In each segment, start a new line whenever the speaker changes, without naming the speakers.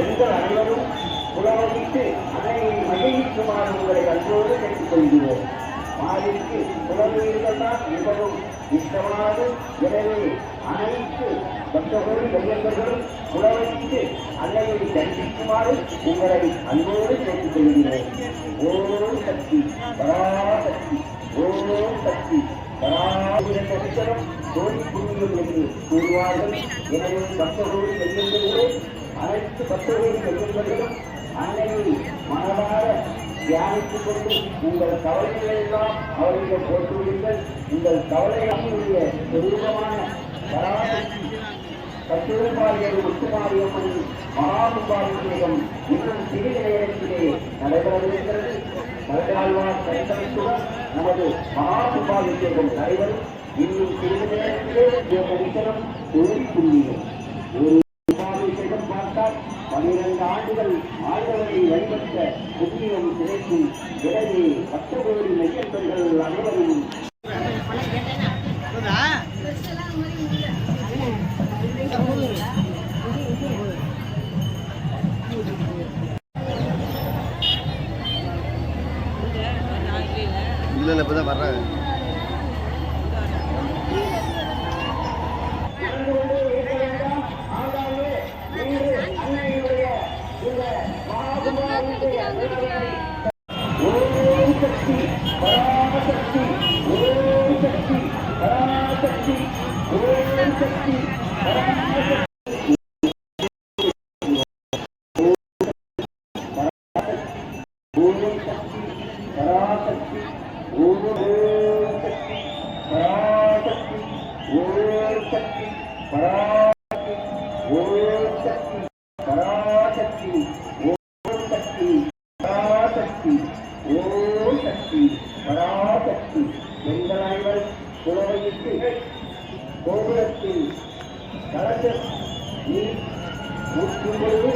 பெண்கள் அனைவரும் புலவழித்து அன்னையை மகிழ்ச்சிக்குமாறு உங்களை அன்போடு கேட்டுக் கொள்கிறோம். மாறிக்கு புலவீர்கள் தான் மிகவும் இஷ்டமானது. எனவே அனைத்து பக்தர்களும் வெள்ளங்களும் புலவழித்து அன்னையை தரிசிக்குமாறு உங்களை அன்போடு கேட்டுக் கொள்கிறோம். ஓம் சக்தி பராசக்தி, ஓம் சக்தி பராசரம் கோடி புண்ணியம் என்று கூறுவார்கள். எனவே பக்தர்களோடு வெள்ளங்களே அனைத்து பக்தர்களும் வெள்ளங்களும் அன்னையை மனதார தியானித்துக் கொண்டு உங்கள் கவலைகளை எல்லாம் அவருடைய போற்றுவீர்கள். உங்கள் கவலைகளுடைய சொரூபமான பராசக்தி கட்டுமாரியர் முத்துமாரியம்மன் மகாகும்பாபிஷேகம் இன்னும் சிறிது நேரத்திலே நடைபெறவிருக்கிறது. கருடாழ்வார் கைத்தமைத்துடன் நமது மகாகும்பாபிஷேகம் நடைபெறும். இன்னும் சிறிது நேரத்திலே தரிசனம் கோடி புண்ணியம். ஒரு கும்பாபிஷேகம் பார்த்தால் 12 ஆண்டுகள் ஆண்டவரை வழிபட்ட புண்ணியம் கிடைக்கும். எனவே 10 கோடி மையப்பெண்கள் அனைவரும்
இல்லை இப்போதான் வர்றாங்க. கோபுரத்தில் கலசம் நீர் ஊற்றும்போது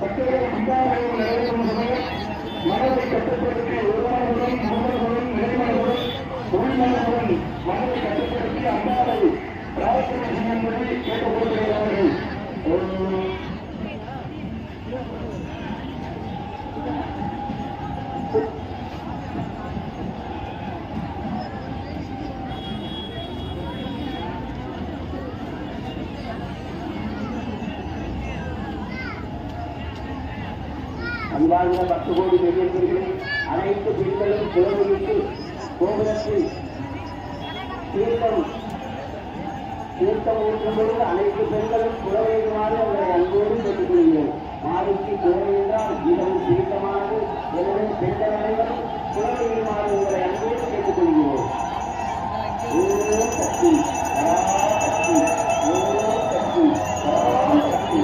பட்டியலில் அம்பாளையம் நடைபெறும் மனதை கட்டுப்படுத்தி உருவானதுடன் நண்பர்களும் இளைஞர்களும் தொழிலாளர்களும் மனதை கட்டுப்படுத்தி அம்பாளை பிரார்த்தனை செய்யும்படி கேட்டுக்கொள்கிறார்கள். அன்பார்ந்த 10 கோடி பெரியவர்களே, அனைத்து பெண்களும் குலவிற்கு கோபுரத்தில் தீர்த்தம் ஊற்றும் பொழுது அனைத்து பெண்களும் குலவையுமாறு அவரை அன்போடு கேட்டுக்கொள்கிறோம். மாலைக்கு குலவை என்றால் மிகவும் தீர்த்தமானது. எனவே பெண்கள் அனைவரும் குலவையுமாறு உங்களை அன்போடு கேட்டுக்கொள்கிறோம். ஓம் சக்தி பராசக்தி, ஓம் சக்தி பராசக்தி,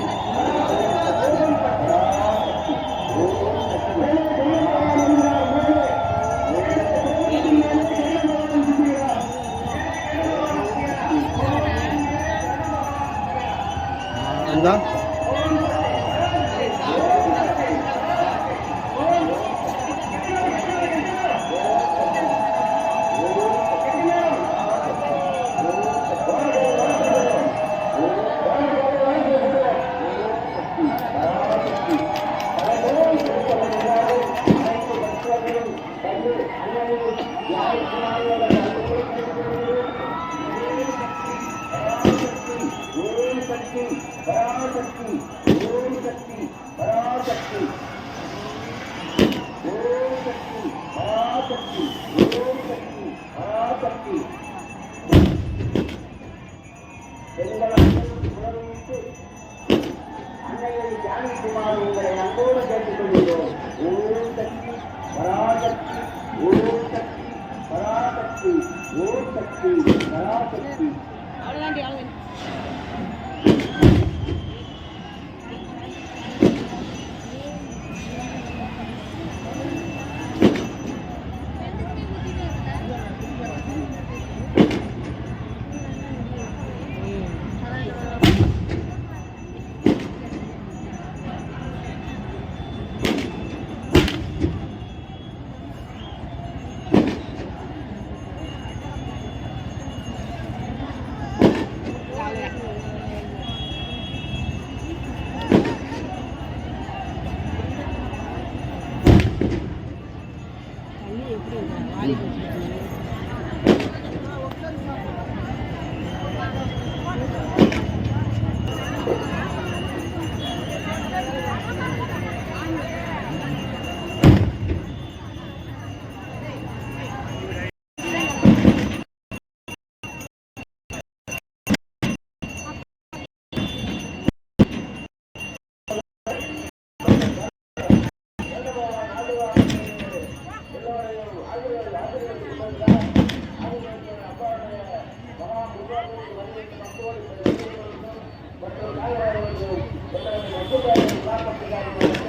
அன்னையை தியானிக்குமாறு உங்களை அன்போடு கேட்டுக்கொள்கிறோம். ஓம் சக்தி பராசக்தி, ஓம் சக்தி பராசக்தி, ஓம் சக்தி பராசக்தி. மற்றும்